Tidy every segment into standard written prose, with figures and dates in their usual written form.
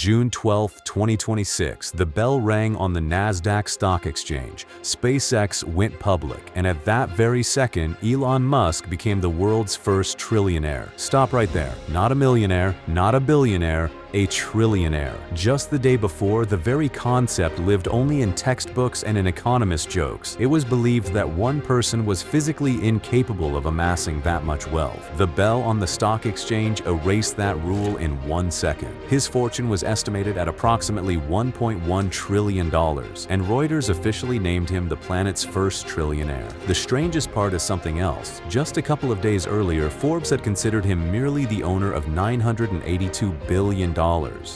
June 12, 2026, the bell rang on the Nasdaq stock exchange. SpaceX went public, and at that very second, Elon Musk became the world's first trillionaire. Stop right there. Not a millionaire, not a billionaire, a trillionaire. Just the day before, the very concept lived only in textbooks and in economist jokes. It was believed that one person was physically incapable of amassing that much wealth. The bell on the stock exchange erased that rule in 1 second. His fortune was estimated at approximately $1.1 trillion, and Reuters officially named him the planet's first trillionaire. The strangest part is something else. Just a couple of days earlier, Forbes had considered him merely the owner of $982 billion.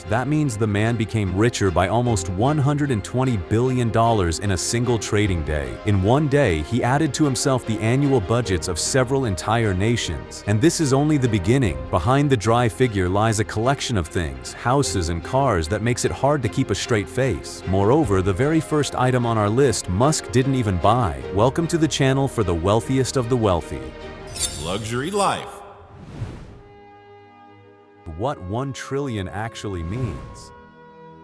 That means the man became richer by almost $120 billion in a single trading day. In one day, he added to himself the annual budgets of several entire nations. And this is only the beginning. Behind the dry figure lies a collection of things, houses and cars, that makes it hard to keep a straight face. Moreover, the very first item on our list, Musk didn't even buy. Welcome to the channel for the wealthiest of the wealthy. Luxury life. What 1 trillion actually means.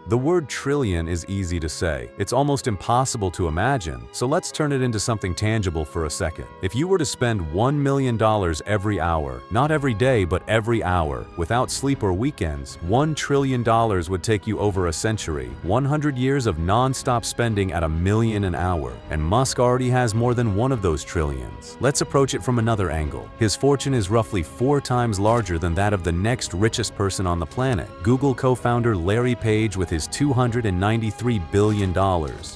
The word trillion is easy to say. It's almost impossible to imagine, so let's turn it into something tangible for a second. If you were to spend $1 million every hour, not every day but every hour, without sleep or weekends, $1 trillion would take you over a century, 100 years of non-stop spending at $1 million an hour. And Musk already has more than one of those trillions. Let's approach it from another angle. His fortune is roughly 4 times larger than that of the next richest person on the planet, Google co-founder Larry Page, with his $293 billion.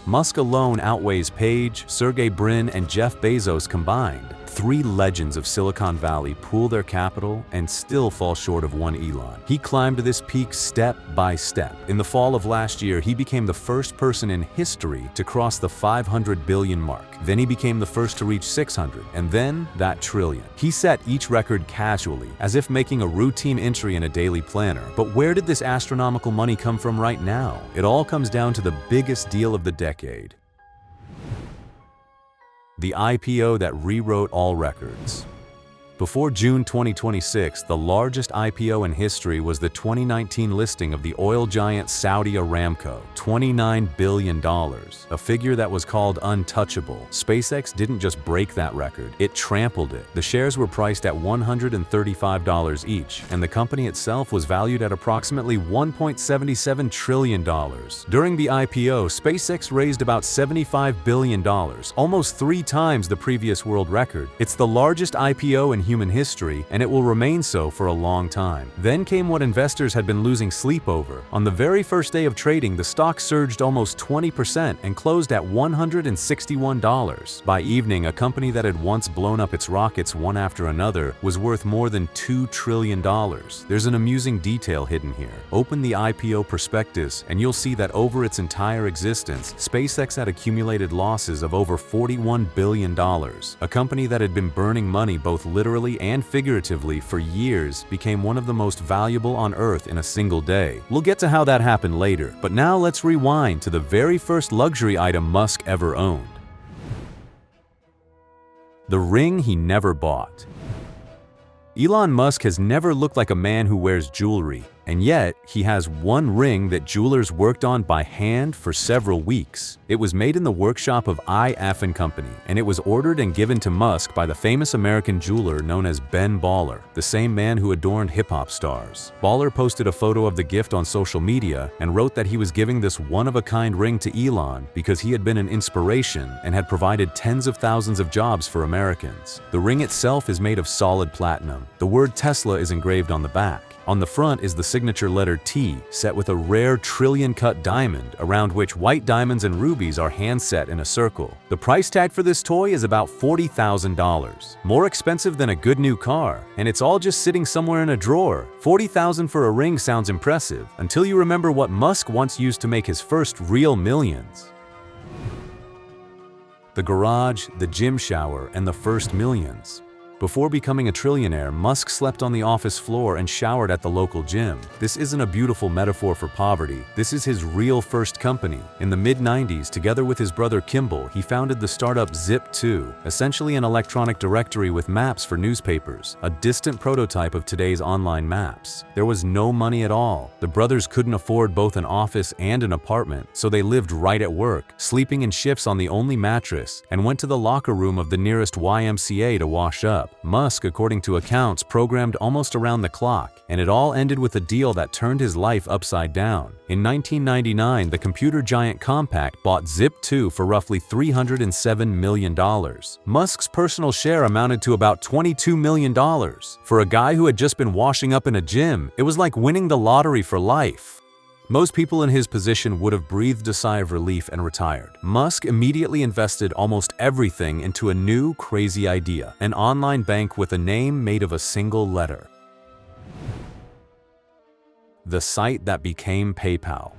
Musk alone outweighs Page, Sergey Brin, and Jeff Bezos combined. 3 legends of Silicon Valley pool their capital and still fall short of one Elon. He climbed this peak step by step. In the fall of last year, he became the first person in history to cross the 500 billion mark. Then he became the first to reach 600, and then that trillion. He set each record casually, as if making a routine entry in a daily planner. But where did this astronomical money come from right now? It all comes down to the biggest deal of the decade. The IPO that rewrote all records. Before June 2026, the largest IPO in history was the 2019 listing of the oil giant Saudi Aramco, $29 billion, a figure that was called untouchable. SpaceX didn't just break that record, it trampled it. The shares were priced at $135 each, and the company itself was valued at approximately $1.77 trillion. During the IPO, SpaceX raised about $75 billion, almost 3 times the previous world record. It's the largest IPO in human history, and it will remain so for a long time. Then came what investors had been losing sleep over. On the very first day of trading, the stock surged almost 20% and closed at $161. By evening, a company that had once blown up its rockets one after another was worth more than $2 trillion. There's an amusing detail hidden here. Open the IPO prospectus and you'll see that over its entire existence, SpaceX had accumulated losses of over $41 billion. A company that had been burning money both literally and figuratively for years became one of the most valuable on Earth in a single day. We'll get to how that happened later, but now let's rewind to the very first luxury item Musk ever owned. The ring he never bought. Elon Musk has never looked like a man who wears jewelry, and yet he has one ring that jewelers worked on by hand for several weeks. It was made in the workshop of IF & Company, and it was ordered and given to Musk by the famous American jeweler known as Ben Baller, the same man who adorned hip-hop stars. Baller posted a photo of the gift on social media and wrote that he was giving this one-of-a-kind ring to Elon because he had been an inspiration and had provided tens of thousands of jobs for Americans. The ring itself is made of solid platinum. The word Tesla is engraved on the back. On the front is the signature letter T, set with a rare trillion-cut diamond, around which white diamonds and rubies are hand-set in a circle. The price tag for this toy is about $40,000. More expensive than a good new car, and it's all just sitting somewhere in a drawer. $40,000 for a ring sounds impressive, until you remember what Musk once used to make his first real millions. The garage, the gym shower, and the first millions. Before becoming a trillionaire, Musk slept on the office floor and showered at the local gym. This isn't a beautiful metaphor for poverty. This is his real first company. In the mid-90s, together with his brother Kimball, he founded the startup Zip2, essentially an electronic directory with maps for newspapers, a distant prototype of today's online maps. There was no money at all. The brothers couldn't afford both an office and an apartment, so they lived right at work, sleeping in shifts on the only mattress, and went to the locker room of the nearest YMCA to wash up. Musk, according to accounts, programmed almost around the clock, and it all ended with a deal that turned his life upside down. In 1999, the computer giant Compaq bought Zip2 for roughly $307 million. Musk's personal share amounted to about $22 million. For a guy who had just been washing up in a gym, it was like winning the lottery for life. Most people in his position would have breathed a sigh of relief and retired. Musk immediately invested almost everything into a new, crazy idea: an online bank with a name made of a single letter. The site that became PayPal.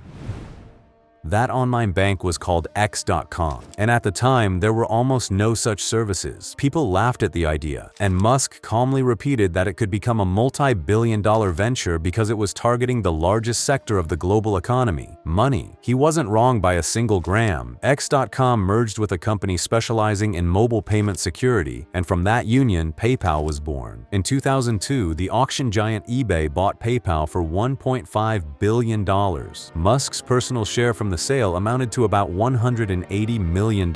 That online bank was called X.com, and at the time, there were almost no such services. People laughed at the idea, and Musk calmly repeated that it could become a multi-billion-dollar venture because it was targeting the largest sector of the global economy: money. He wasn't wrong by a single gram. X.com merged with a company specializing in mobile payment security, and from that union, PayPal was born. In 2002, the auction giant eBay bought PayPal for $1.5 billion. Musk's personal share from the sale amounted to about $180 million.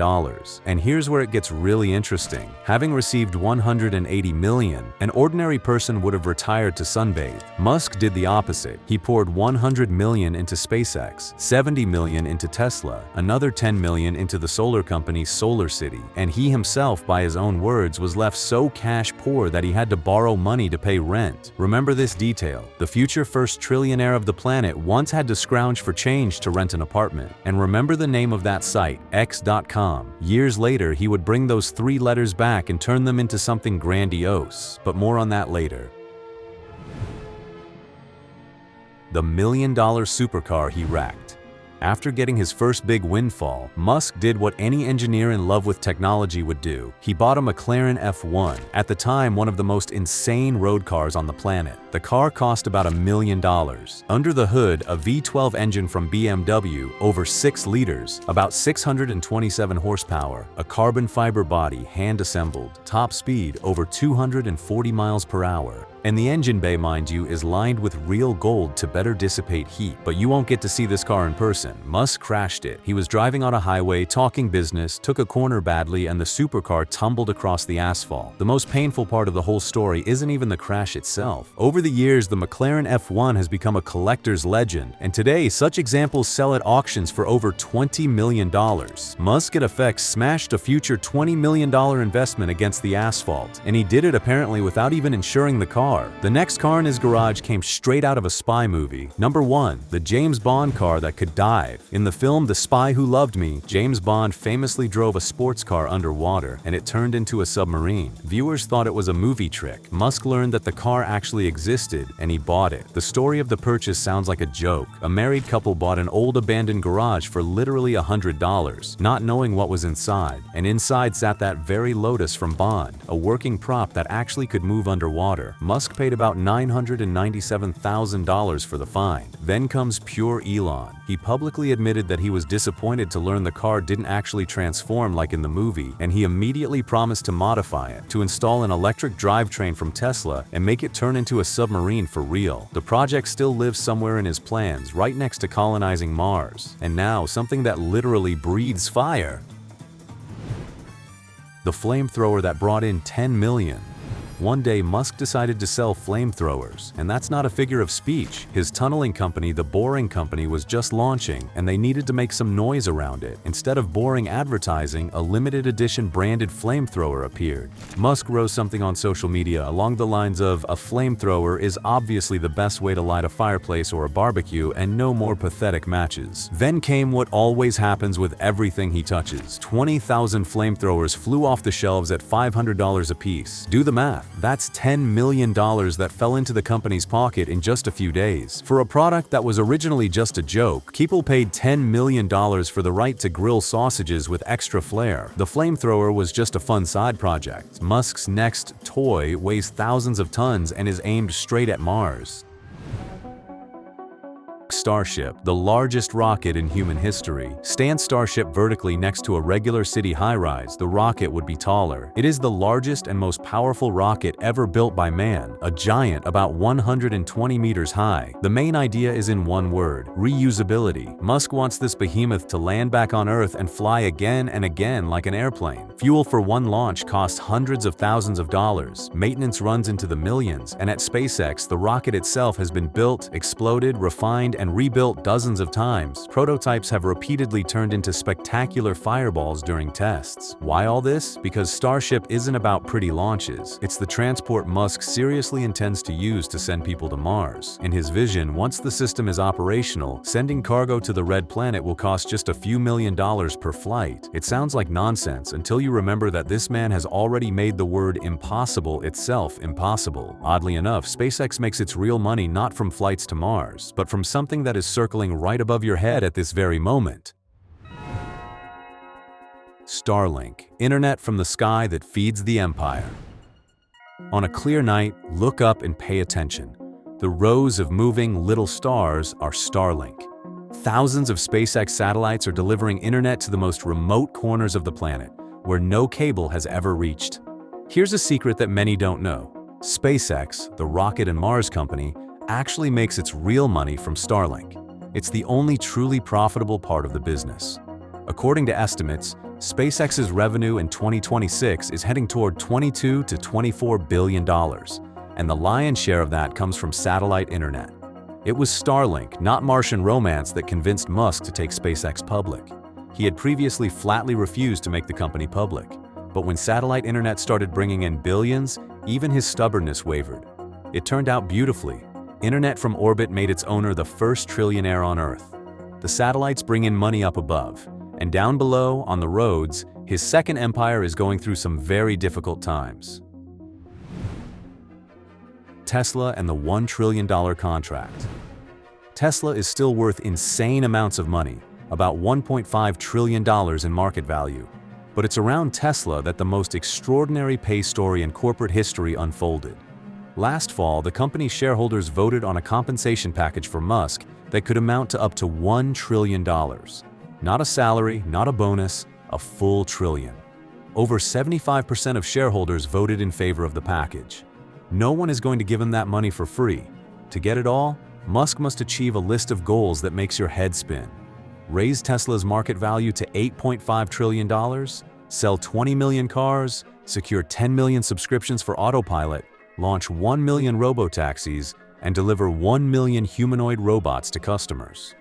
And here's where it gets really interesting. Having received $180 million, an ordinary person would have retired to sunbathe. Musk did the opposite. He poured $100 million into SpaceX, $70 million into Tesla, another $10 million into the solar company SolarCity, and he himself, by his own words, was left so cash poor that he had to borrow money to pay rent. Remember this detail: the future first trillionaire of the planet once had to scrounge for change to rent an apartment. And remember the name of that site, X.com. Years later, he would bring those 3 letters back and turn them into something grandiose, but more on that later. The $1 million supercar he wrecked. After getting his first big windfall, Musk did what any engineer in love with technology would do. He bought a McLaren F1, at the time one of the most insane road cars on the planet. The car cost about $1 million. Under the hood, a V12 engine from BMW, over 6 liters, about 627 horsepower, a carbon fiber body hand-assembled, top speed over 240 miles per hour. And the engine bay, mind you, is lined with real gold to better dissipate heat. But you won't get to see this car in person. Musk crashed it. He was driving on a highway, talking business, took a corner badly, and the supercar tumbled across the asphalt. The most painful part of the whole story isn't even the crash itself. Over the years, the McLaren F1 has become a collector's legend, and today, such examples sell at auctions for over $20 million. Musk, in effect, smashed a future $20 million investment against the asphalt, and he did it apparently without even insuring the car. The next car in his garage came straight out of a spy movie. Number 1, the James Bond car that could dive. In the film The Spy Who Loved Me, James Bond famously drove a sports car underwater, and it turned into a submarine. Viewers thought it was a movie trick. Musk learned that the car actually existed, and he bought it. The story of the purchase sounds like a joke. A married couple bought an old abandoned garage for literally $100, not knowing what was inside. And inside sat that very Lotus from Bond, a working prop that actually could move underwater. Musk paid about $997,000 for the find. Then comes pure Elon. He publicly admitted that he was disappointed to learn the car didn't actually transform like in the movie, and he immediately promised to modify it, to install an electric drivetrain from Tesla and make it turn into a submarine for real. The project still lives somewhere in his plans, right next to colonizing Mars. And now, something that literally breathes fire. The flamethrower that brought in $10 million. One day, Musk decided to sell flamethrowers, and that's not a figure of speech. His tunneling company, The Boring Company, was just launching, and they needed to make some noise around it. Instead of boring advertising, a limited edition branded flamethrower appeared. Musk wrote something on social media along the lines of, "A flamethrower is obviously the best way to light a fireplace or a barbecue, and no more pathetic matches." Then came what always happens with everything he touches. 20,000 flamethrowers flew off the shelves at $500 apiece. Do the math. That's $10 million that fell into the company's pocket in just a few days. For a product that was originally just a joke, people paid $10 million for the right to grill sausages with extra flair. The flamethrower was just a fun side project. Musk's next toy weighs thousands of tons and is aimed straight at Mars. Starship, the largest rocket in human history. Stand Starship vertically next to a regular city high-rise, the rocket would be taller. It is the largest and most powerful rocket ever built by man, a giant about 120 meters high. The main idea is in one word: reusability. Musk wants this behemoth to land back on Earth and fly again and again like an airplane. Fuel for one launch costs hundreds of thousands of dollars. Maintenance runs into the millions, and at SpaceX, the rocket itself has been built, exploded, refined, and rebuilt dozens of times. Prototypes have repeatedly turned into spectacular fireballs during tests. Why all this? Because Starship isn't about pretty launches. It's the transport Musk seriously intends to use to send people to Mars. In his vision, once the system is operational, sending cargo to the Red Planet will cost just a few $1 million per flight. It sounds like nonsense until you remember that this man has already made the word impossible itself impossible. Oddly enough, SpaceX makes its real money not from flights to Mars, but from something that is circling right above your head at this very moment. Starlink, internet from the sky that feeds the empire. On a clear night, look up and pay attention. The rows of moving little stars are Starlink. Thousands of SpaceX satellites are delivering internet to the most remote corners of the planet, where no cable has ever reached. Here's a secret that many don't know. SpaceX, the rocket and Mars company, actually makes its real money from Starlink. It's the only truly profitable part of the business. According to estimates, SpaceX's revenue in 2026 is heading toward $22 to $24 billion, and the lion's share of that comes from satellite internet. It was Starlink, not Martian romance, that convinced Musk to take SpaceX public. He had previously flatly refused to make the company public, but when satellite internet started bringing in billions, even his stubbornness wavered. It turned out beautifully. Internet from orbit made its owner the first trillionaire on Earth. The satellites bring in money up above, and down below, on the roads, his second empire is going through some very difficult times. Tesla and the $1 trillion contract. Tesla is still worth insane amounts of money, about $1.5 trillion in market value. But it's around Tesla that the most extraordinary pay story in corporate history unfolded. Last fall, the company's shareholders voted on a compensation package for Musk that could amount to up to $1 trillion. Not a salary, not a bonus, a full trillion. Over 75% of shareholders voted in favor of the package. No one is going to give him that money for free. To get it all, Musk must achieve a list of goals that makes your head spin. Raise Tesla's market value to $8.5 trillion, sell 20 million cars, secure 10 million subscriptions for Autopilot, launch 1 million robotaxis, and deliver 1 million humanoid robots to customers.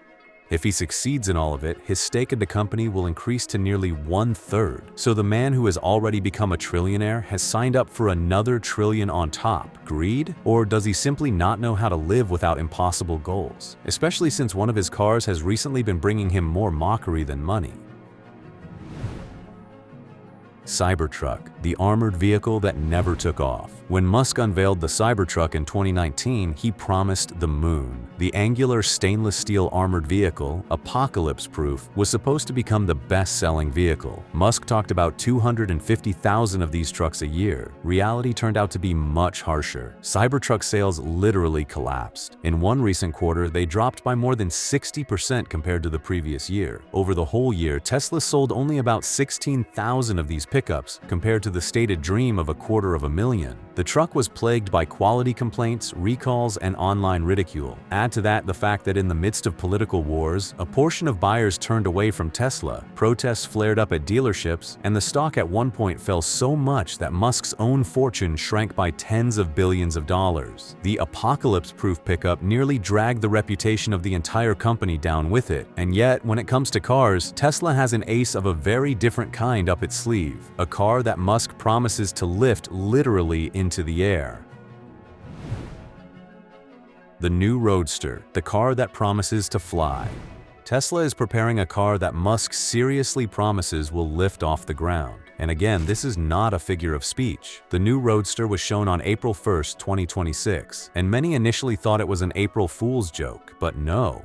If he succeeds in all of it, his stake in the company will increase to nearly 1/3. So the man who has already become a trillionaire has signed up for another trillion on top. Greed? Or does he simply not know how to live without impossible goals? Especially since one of his cars has recently been bringing him more mockery than money. Cybertruck, the armored vehicle that never took off. When Musk unveiled the Cybertruck in 2019, he promised the moon. The angular stainless steel armored vehicle, apocalypse-proof, was supposed to become the best-selling vehicle. Musk talked about 250,000 of these trucks a year. Reality turned out to be much harsher. Cybertruck sales literally collapsed. In one recent quarter, they dropped by more than 60% compared to the previous year. Over the whole year, Tesla sold only about 16,000 of these pickups, compared to the stated dream of 250,000. The truck was plagued by quality complaints, recalls, and online ridicule. Add to that the fact that in the midst of political wars, a portion of buyers turned away from Tesla, protests flared up at dealerships, and the stock at one point fell so much that Musk's own fortune shrank by tens of billions of dollars. The apocalypse-proof pickup nearly dragged the reputation of the entire company down with it, and yet, when it comes to cars, Tesla has an ace of a very different kind up its sleeve, a car that Musk promises to lift literally into the air. The new Roadster, the car that promises to fly. Tesla is preparing a car that Musk seriously promises will lift off the ground. And again, this is not a figure of speech. The new Roadster was shown on April 1st, 2026, and many initially thought it was an April Fool's joke, but no.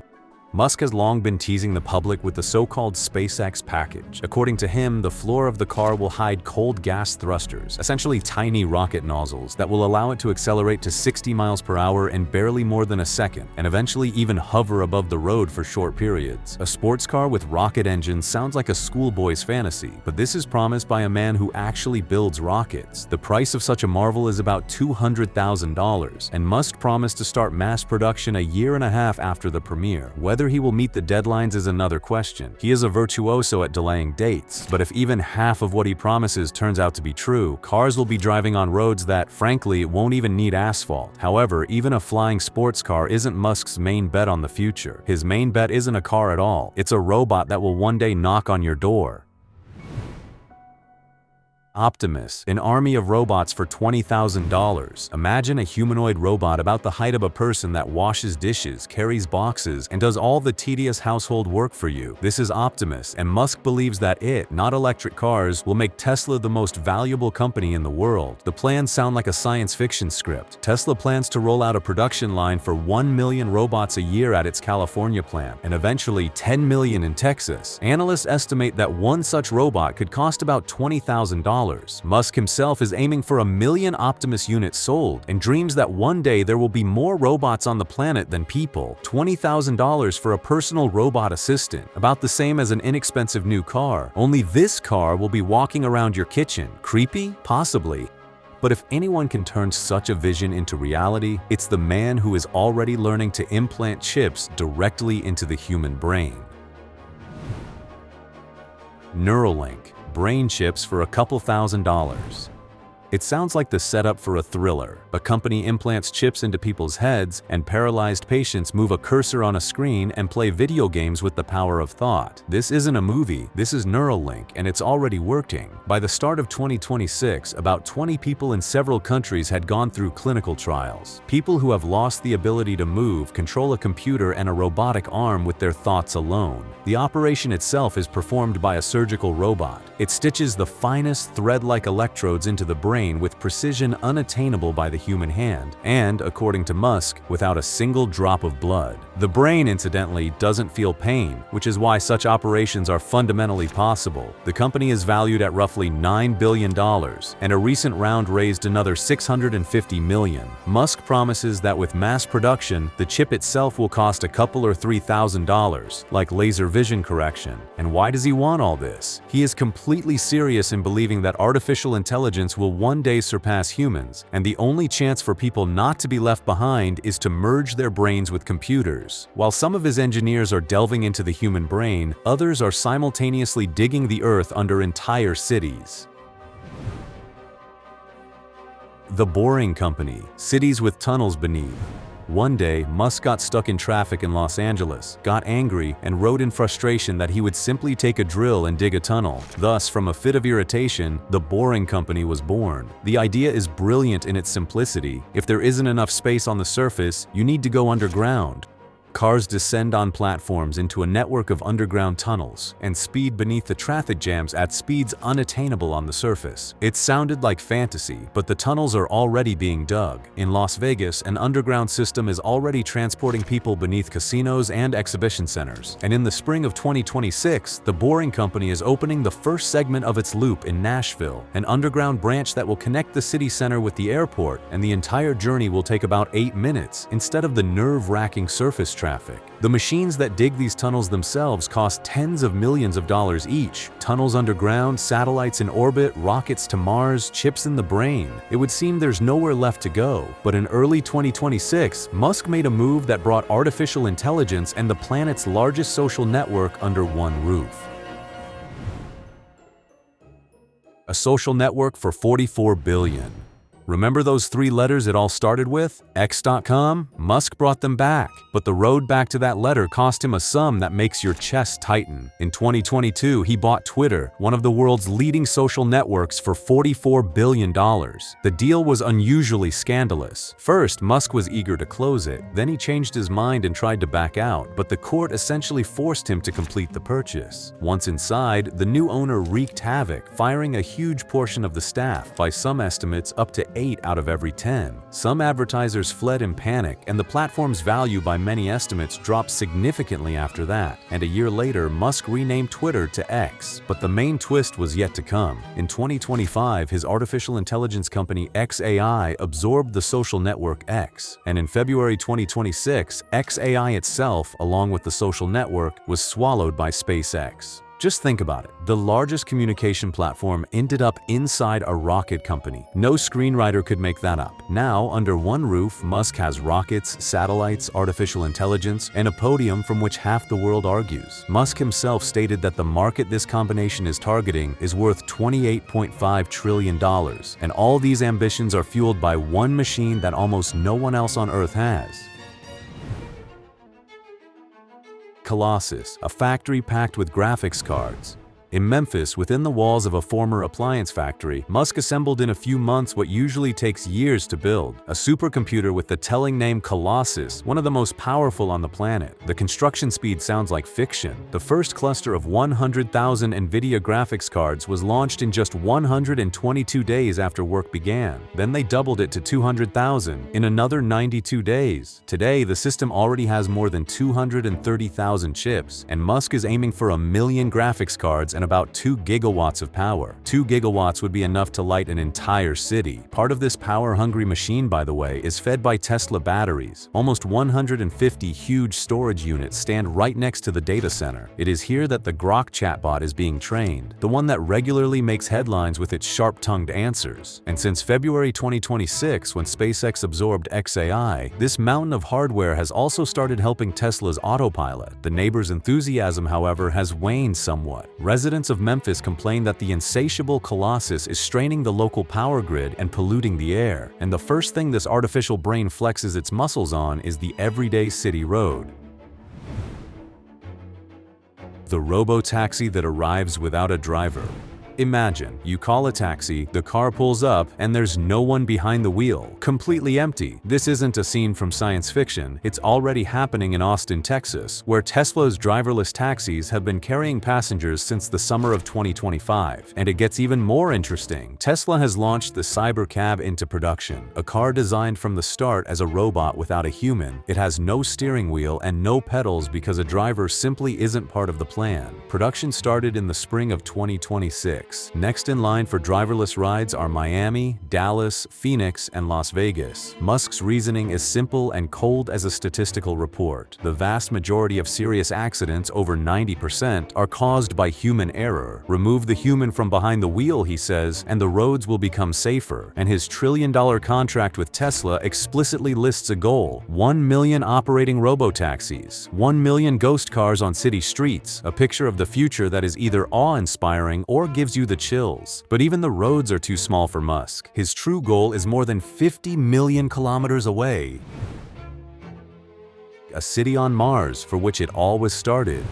Musk has long been teasing the public with the so-called SpaceX package. According to him, the floor of the car will hide cold gas thrusters, essentially tiny rocket nozzles that will allow it to accelerate to 60 miles per hour in barely more than a second, and eventually even hover above the road for short periods. A sports car with rocket engines sounds like a schoolboy's fantasy, but this is promised by a man who actually builds rockets. The price of such a marvel is about $200,000, and Musk promised to start mass production a year and a half after the premiere. Whether he will meet the deadlines is another question. He is a virtuoso at delaying dates, but if even half of what he promises turns out to be true, cars will be driving on roads that, frankly, won't even need asphalt. However, even a flying sports car isn't Musk's main bet on the future. His main bet isn't a car at all. It's a robot that will one day knock on your door. Optimus, an army of robots for $20,000. Imagine a humanoid robot about the height of a person that washes dishes, carries boxes, and does all the tedious household work for you. This is Optimus, and Musk believes that it, not electric cars, will make Tesla the most valuable company in the world. The plans sound like a science fiction script. Tesla plans to roll out a production line for 1 million robots a year at its California plant, and eventually 10 million in Texas. Analysts estimate that one such robot could cost about $20,000. Musk himself is aiming for 1 million Optimus units sold and dreams that one day there will be more robots on the planet than people. $20,000 for a personal robot assistant, about the same as an inexpensive new car. Only this car will be walking around your kitchen. Creepy? Possibly. But if anyone can turn such a vision into reality, it's the man who is already learning to implant chips directly into the human brain. Neuralink. Brain chips for a couple $1,000s. It sounds like the setup for a thriller. A company implants chips into people's heads, and paralyzed patients move a cursor on a screen and play video games with the power of thought. This isn't a movie, this is Neuralink, and it's already working. By the start of 2026, about 20 people in several countries had gone through clinical trials. People who have lost the ability to move, control a computer and a robotic arm with their thoughts alone. The operation itself is performed by a surgical robot. It stitches the finest thread-like electrodes into the brain with precision unattainable by the human hand, and, according to Musk, without a single drop of blood. The brain, incidentally, doesn't feel pain, which is why such operations are fundamentally possible. The company is valued at roughly $9 billion, and a recent round raised another $650 million. Musk promises that with mass production, the chip itself will cost a couple or $3,000, like laser vision correction. And why does he want all this? He is completely serious in believing that artificial intelligence will one day surpass humans, and the only chance for people not to be left behind is to merge their brains with computers. While some of his engineers are delving into the human brain, others are simultaneously digging the earth under entire cities. The Boring Company, cities with tunnels beneath. One day, Musk got stuck in traffic in Los Angeles, got angry, and wrote in frustration that he would simply take a drill and dig a tunnel. Thus, from a fit of irritation, the Boring Company was born. The idea is brilliant in its simplicity. If there isn't enough space on the surface, you need to go underground. Cars descend on platforms into a network of underground tunnels and speed beneath the traffic jams at speeds unattainable on the surface. It sounded like fantasy, but the tunnels are already being dug. In Las Vegas, an underground system is already transporting people beneath casinos and exhibition centers. And in the spring of 2026, the Boring Company is opening the first segment of its loop in Nashville, an underground branch that will connect the city center with the airport, and the entire journey will take about 8 minutes instead of the nerve-wracking surface traffic. The machines that dig these tunnels themselves cost tens of millions of dollars each. Tunnels underground, satellites in orbit, rockets to Mars, chips in the brain. It would seem there's nowhere left to go. But in early 2026, Musk made a move that brought artificial intelligence and the planet's largest social network under one roof. A social network for $44 billion. Remember those 3 letters it all started with? X.com? Musk brought them back, but the road back to that letter cost him a sum that makes your chest tighten. In 2022, he bought Twitter, one of the world's leading social networks, for $44 billion. The deal was unusually scandalous. First, Musk was eager to close it, then he changed his mind and tried to back out, but the court essentially forced him to complete the purchase. Once inside, the new owner wreaked havoc, firing a huge portion of the staff, by some estimates up to 8 out of every 10. Some advertisers fled in panic, and the platform's value by many estimates dropped significantly after that. And a year later, Musk renamed Twitter to X. But the main twist was yet to come. In 2025, his artificial intelligence company xAI absorbed the social network X. And in February 2026, xAI itself, along with the social network, was swallowed by SpaceX. Just think about it. The largest communication platform ended up inside a rocket company. No screenwriter could make that up. Now, under one roof, Musk has rockets, satellites, artificial intelligence, and a podium from which half the world argues. Musk himself stated that the market this combination is targeting is worth $28.5 trillion, and all these ambitions are fueled by one machine that almost no one else on Earth has. Colossus, a factory packed with graphics cards. In Memphis, within the walls of a former appliance factory, Musk assembled in a few months what usually takes years to build, a supercomputer with the telling name Colossus, one of the most powerful on the planet. The construction speed sounds like fiction. The first cluster of 100,000 NVIDIA graphics cards was launched in just 122 days after work began. Then they doubled it to 200,000 in another 92 days. Today, the system already has more than 230,000 chips, and Musk is aiming for 1 million graphics cards and about 2 gigawatts of power. 2 gigawatts would be enough to light an entire city. Part of this power-hungry machine, by the way, is fed by Tesla batteries. Almost 150 huge storage units stand right next to the data center. It is here that the Grok chatbot is being trained, the one that regularly makes headlines with its sharp-tongued answers. And since February 2026, when SpaceX absorbed xAI, this mountain of hardware has also started helping Tesla's autopilot. The neighbors' enthusiasm, however, has waned somewhat. Residents of Memphis complain that the insatiable Colossus is straining the local power grid and polluting the air, and the first thing this artificial brain flexes its muscles on is the everyday city road. The robo-taxi that arrives without a driver. Imagine, you call a taxi, the car pulls up, and there's no one behind the wheel, completely empty. This isn't a scene from science fiction, it's already happening in Austin, Texas, where Tesla's driverless taxis have been carrying passengers since the summer of 2025. And it gets even more interesting. Tesla has launched the Cybercab into production, a car designed from the start as a robot without a human. It has no steering wheel and no pedals because a driver simply isn't part of the plan. Production started in the spring of 2026. Next in line for driverless rides are Miami, Dallas, Phoenix, and Las Vegas. Musk's reasoning is simple and cold as a statistical report. The vast majority of serious accidents, over 90%, are caused by human error. Remove the human from behind the wheel, he says, and the roads will become safer. And his trillion-dollar contract with Tesla explicitly lists a goal: 1 million operating robotaxis, 1 million ghost cars on city streets, a picture of the future that is either awe-inspiring or gives you the chills. But even the roads are too small for Musk. His true goal is more than 50 million kilometers away. A city on Mars, for which it all was started.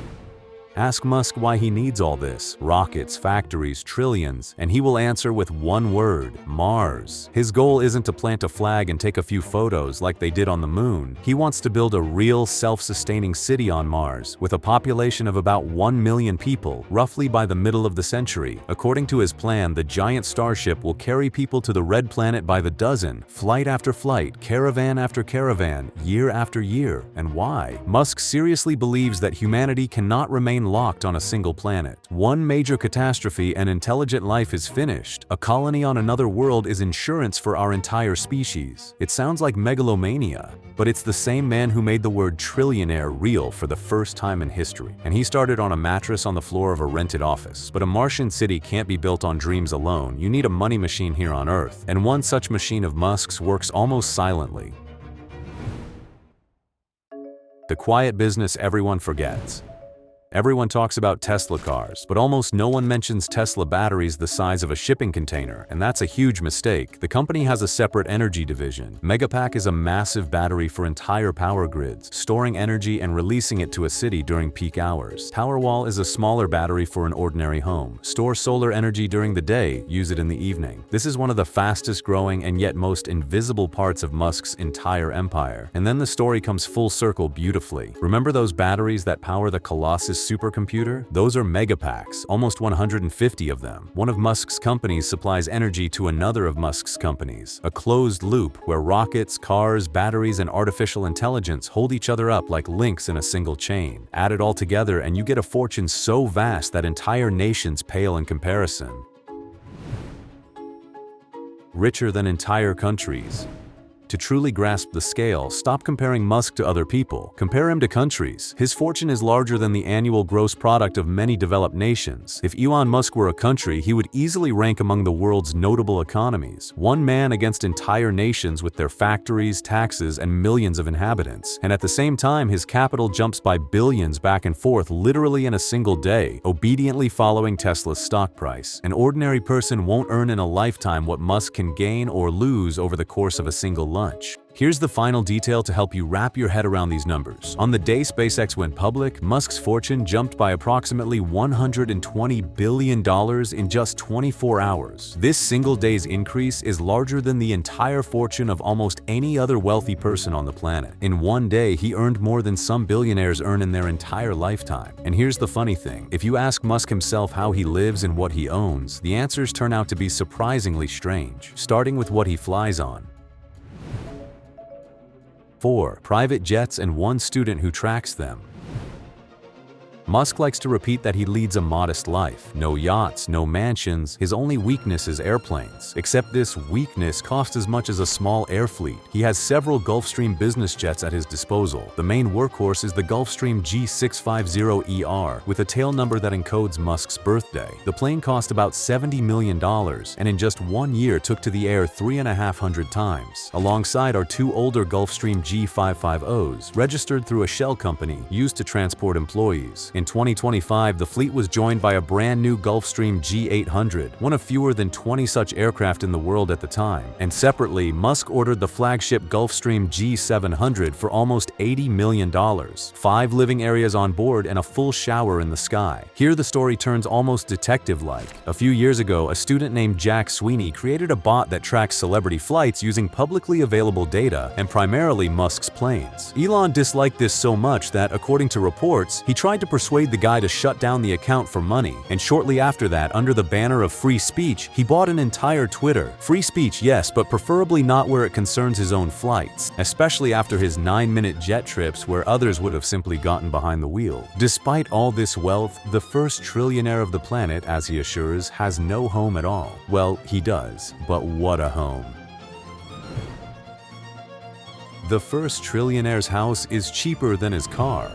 Ask Musk why he needs all this: rockets, factories, trillions, and he will answer with one word: Mars. His goal isn't to plant a flag and take a few photos like they did on the moon. He wants to build a real self-sustaining city on Mars, with a population of about 1 million people, roughly by the middle of the century. According to his plan, the giant starship will carry people to the red planet by the dozen, flight after flight, caravan after caravan, year after year. And why? Musk seriously believes that humanity cannot remain locked on a single planet. One major catastrophe and intelligent life is finished. A colony on another world is insurance for our entire species. It sounds like megalomania, but it's the same man who made the word trillionaire real for the first time in history. And he started on a mattress on the floor of a rented office. But a Martian city can't be built on dreams alone. You need a money machine here on Earth. And one such machine of Musk's works almost silently. The quiet business everyone forgets. Everyone talks about Tesla cars, but almost no one mentions Tesla batteries the size of a shipping container, and that's a huge mistake. The company has a separate energy division. Megapack is a massive battery for entire power grids, storing energy and releasing it to a city during peak hours. Powerwall is a smaller battery for an ordinary home. Store solar energy during the day, use it in the evening. This is one of the fastest growing and yet most invisible parts of Musk's entire empire. And then the story comes full circle beautifully. Remember those batteries that power the Colossus supercomputer? Those are megapacks, almost 150 of them. One of Musk's companies supplies energy to another of Musk's companies, a closed loop where rockets, cars, batteries, and artificial intelligence hold each other up like links in a single chain. Add it all together and you get a fortune so vast that entire nations pale in comparison. Richer than entire countries. To truly grasp the scale, stop comparing Musk to other people. Compare him to countries. His fortune is larger than the annual gross product of many developed nations. If Elon Musk were a country, he would easily rank among the world's notable economies. One man against entire nations with their factories, taxes, and millions of inhabitants. And at the same time, his capital jumps by billions back and forth literally in a single day, obediently following Tesla's stock price. An ordinary person won't earn in a lifetime what Musk can gain or lose over the course of a single lunch. Here's the final detail to help you wrap your head around these numbers. On the day SpaceX went public, Musk's fortune jumped by approximately $120 billion in just 24 hours. This single day's increase is larger than the entire fortune of almost any other wealthy person on the planet. In one day, he earned more than some billionaires earn in their entire lifetime. And here's the funny thing. If you ask Musk himself how he lives and what he owns, the answers turn out to be surprisingly strange, starting with what he flies on. 4. Private jets and one student who tracks them. Musk likes to repeat that he leads a modest life. No yachts, no mansions, his only weakness is airplanes. Except this weakness costs as much as a small air fleet. He has several Gulfstream business jets at his disposal. The main workhorse is the Gulfstream G650ER, with a tail number that encodes Musk's birthday. The plane cost about $70 million, and in just 1 year took to the air 3,500 times. Alongside are two older Gulfstream G550s, registered through a shell company, used to transport employees. In 2025, the fleet was joined by a brand new Gulfstream G800, one of fewer than 20 such aircraft in the world at the time. And separately, Musk ordered the flagship Gulfstream G700 for almost $80 million, 5 living areas on board and a full shower in the sky. Here the story turns almost detective-like. A few years ago, a student named Jack Sweeney created a bot that tracks celebrity flights using publicly available data and primarily Musk's planes. Elon disliked this so much that, according to reports, he tried to persuade the guy to shut down the account for money, and shortly after that, under the banner of free speech, he bought an entire Twitter. Free speech, yes, but preferably not where it concerns his own flights, especially after his 9-minute jet trips where others would have simply gotten behind the wheel. Despite all this wealth, the first trillionaire of the planet, as he assures, has no home at all. Well, he does, but what a home. The first trillionaire's house is cheaper than his car.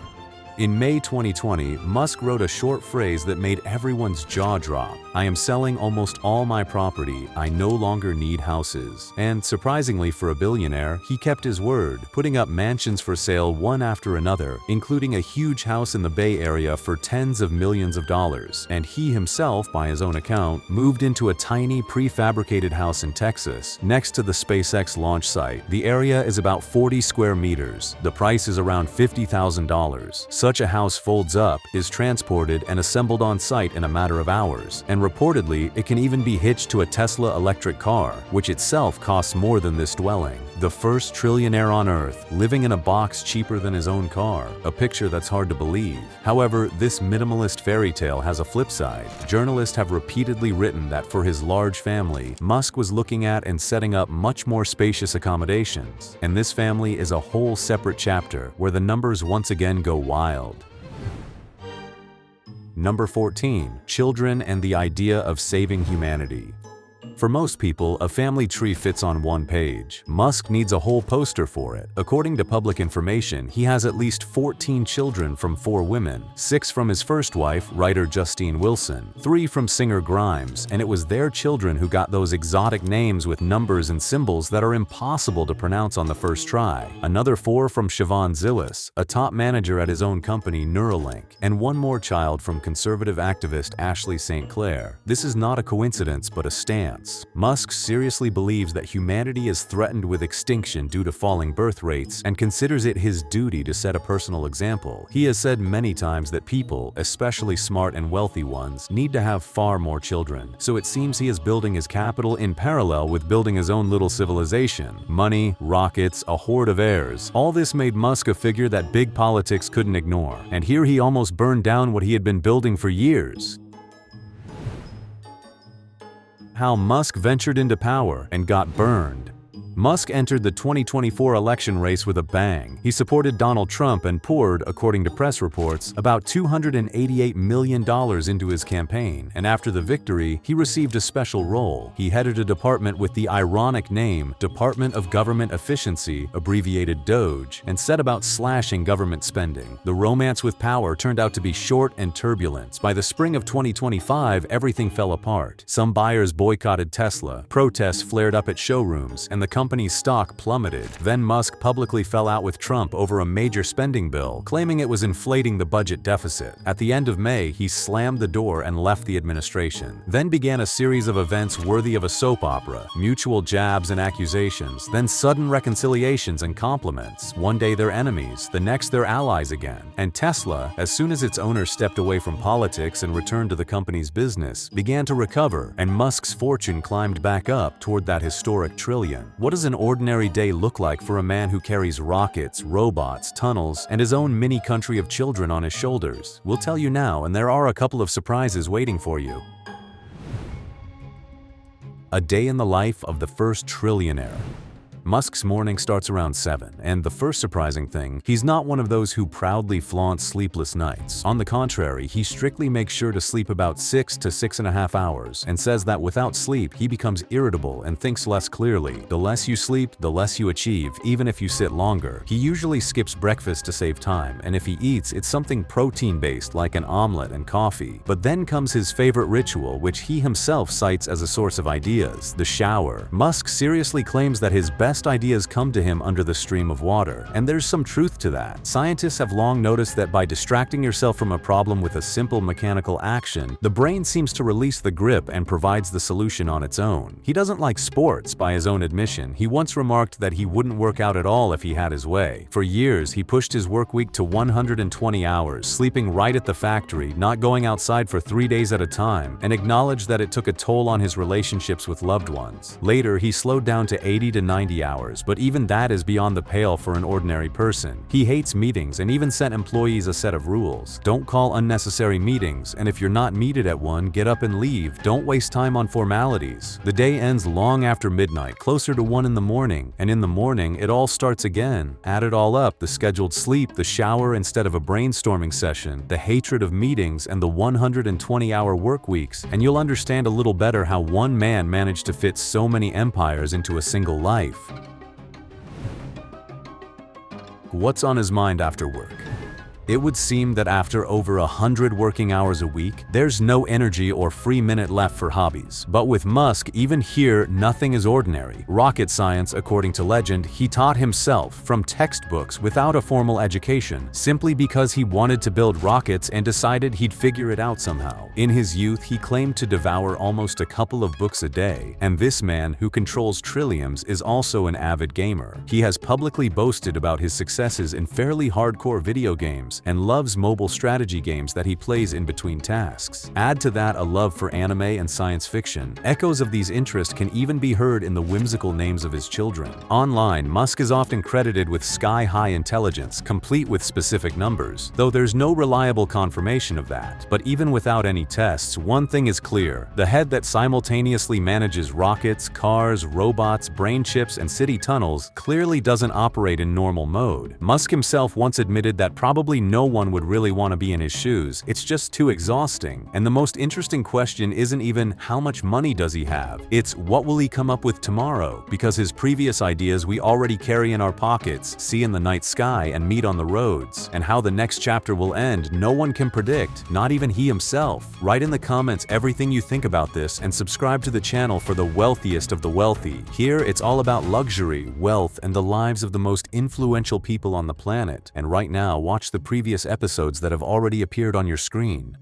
In May 2020, Musk wrote a short phrase that made everyone's jaw drop. "I am selling almost all my property. I no longer need houses." And surprisingly for a billionaire, he kept his word, putting up mansions for sale one after another, including a huge house in the Bay Area for tens of millions of dollars. And he himself, by his own account, moved into a tiny prefabricated house in Texas, next to the SpaceX launch site. The area is about 40 square meters. The price is around $50,000. Such a house folds up, is transported, and assembled on site in a matter of hours. And reportedly, it can even be hitched to a Tesla electric car, which itself costs more than this dwelling. The first trillionaire on Earth, living in a box cheaper than his own car. A picture that's hard to believe. However, this minimalist fairy tale has a flip side. Journalists have repeatedly written that for his large family, Musk was looking at and setting up much more spacious accommodations. And this family is a whole separate chapter where the numbers once again go wild. Number 14. Children and the idea of saving humanity. For most people, a family tree fits on one page. Musk needs a whole poster for it. According to public information, he has at least 14 children from 4 women, 6 from his first wife, writer Justine Wilson, 3 from singer Grimes, and it was their children who got those exotic names with numbers and symbols that are impossible to pronounce on the first try. Another 4 from Siobhan Zillis, a top manager at his own company Neuralink, and 1 more child from conservative activist Ashley St. Clair. This is not a coincidence but a stance. Musk seriously believes that humanity is threatened with extinction due to falling birth rates and considers it his duty to set a personal example. He has said many times that people, especially smart and wealthy ones, need to have far more children. So it seems he is building his capital in parallel with building his own little civilization. Money, rockets, a horde of heirs. All this made Musk a figure that big politics couldn't ignore. And here he almost burned down what he had been building for years. How Musk ventured into power and got burned. Musk entered the 2024 election race with a bang. He supported Donald Trump and poured, according to press reports, about $288 million into his campaign, and after the victory, he received a special role. He headed a department with the ironic name Department of Government Efficiency, abbreviated DOGE, and set about slashing government spending. The romance with power turned out to be short and turbulent. By the spring of 2025, everything fell apart. Some buyers boycotted Tesla, protests flared up at showrooms, and the company's stock plummeted. Then Musk publicly fell out with Trump over a major spending bill, claiming it was inflating the budget deficit. At the end of May, he slammed the door and left the administration. Then began a series of events worthy of a soap opera, mutual jabs and accusations, then sudden reconciliations and compliments. One day they're enemies, the next they're allies again. And Tesla, as soon as its owner stepped away from politics and returned to the company's business, began to recover, and Musk's fortune climbed back up toward that historic trillion. What does an ordinary day look like for a man who carries rockets, robots, tunnels, and his own mini country of children on his shoulders? We'll tell you now, and there are a couple of surprises waiting for you. A day in the life of the first trillionaire. Musk's morning starts around 7, and the first surprising thing, he's not one of those who proudly flaunts sleepless nights. On the contrary, he strictly makes sure to sleep about 6 to 6.5 hours, and says that without sleep, he becomes irritable and thinks less clearly. The less you sleep, the less you achieve, even if you sit longer. He usually skips breakfast to save time, and if he eats, it's something protein-based like an omelet and coffee. But then comes his favorite ritual, which he himself cites as a source of ideas, the shower. Musk seriously claims that his best ideas come to him under the stream of water, and there's some truth to that. Scientists have long noticed that by distracting yourself from a problem with a simple mechanical action, the brain seems to release the grip and provides the solution on its own. He doesn't like sports, by his own admission. He once remarked that he wouldn't work out at all if he had his way. For years, he pushed his work week to 120 hours, sleeping right at the factory, not going outside for 3 days at a time, and acknowledged that it took a toll on his relationships with loved ones. Later, he slowed down to 80 to 90 hours, but even that is beyond the pale for an ordinary person. He hates meetings and even sent employees a set of rules. Don't call unnecessary meetings, and if you're not needed at one, get up and leave. Don't waste time on formalities. The day ends long after midnight, closer to 1 in the morning, and in the morning, it all starts again. Add it all up, the scheduled sleep, the shower instead of a brainstorming session, the hatred of meetings, and the 120-hour work weeks, and you'll understand a little better how one man managed to fit so many empires into a single life. What's on his mind after work? It would seem that after over 100 working hours a week, there's no energy or free minute left for hobbies. But with Musk, even here, nothing is ordinary. Rocket science, according to legend, he taught himself from textbooks without a formal education, simply because he wanted to build rockets and decided he'd figure it out somehow. In his youth, he claimed to devour almost a couple of books a day, and this man, who controls trillions, is also an avid gamer. He has publicly boasted about his successes in fairly hardcore video games, and loves mobile strategy games that he plays in between tasks. Add to that a love for anime and science fiction. Echoes of these interests can even be heard in the whimsical names of his children. Online, Musk is often credited with sky-high intelligence, complete with specific numbers, though there's no reliable confirmation of that. But even without any tests, one thing is clear. The head that simultaneously manages rockets, cars, robots, brain chips, and city tunnels clearly doesn't operate in normal mode. Musk himself once admitted that probably no one would really want to be in his shoes. It's just too exhausting. And the most interesting question isn't even how much money does he have? It's what will he come up with tomorrow? Because his previous ideas we already carry in our pockets, see in the night sky, and meet on the roads. And how the next chapter will end, no one can predict, not even he himself. Write in the comments everything you think about this and subscribe to the channel for the wealthiest of the wealthy. Here, it's all about luxury, wealth, and the lives of the most influential people on the planet. And right now, watch the previous episodes that have already appeared on your screen.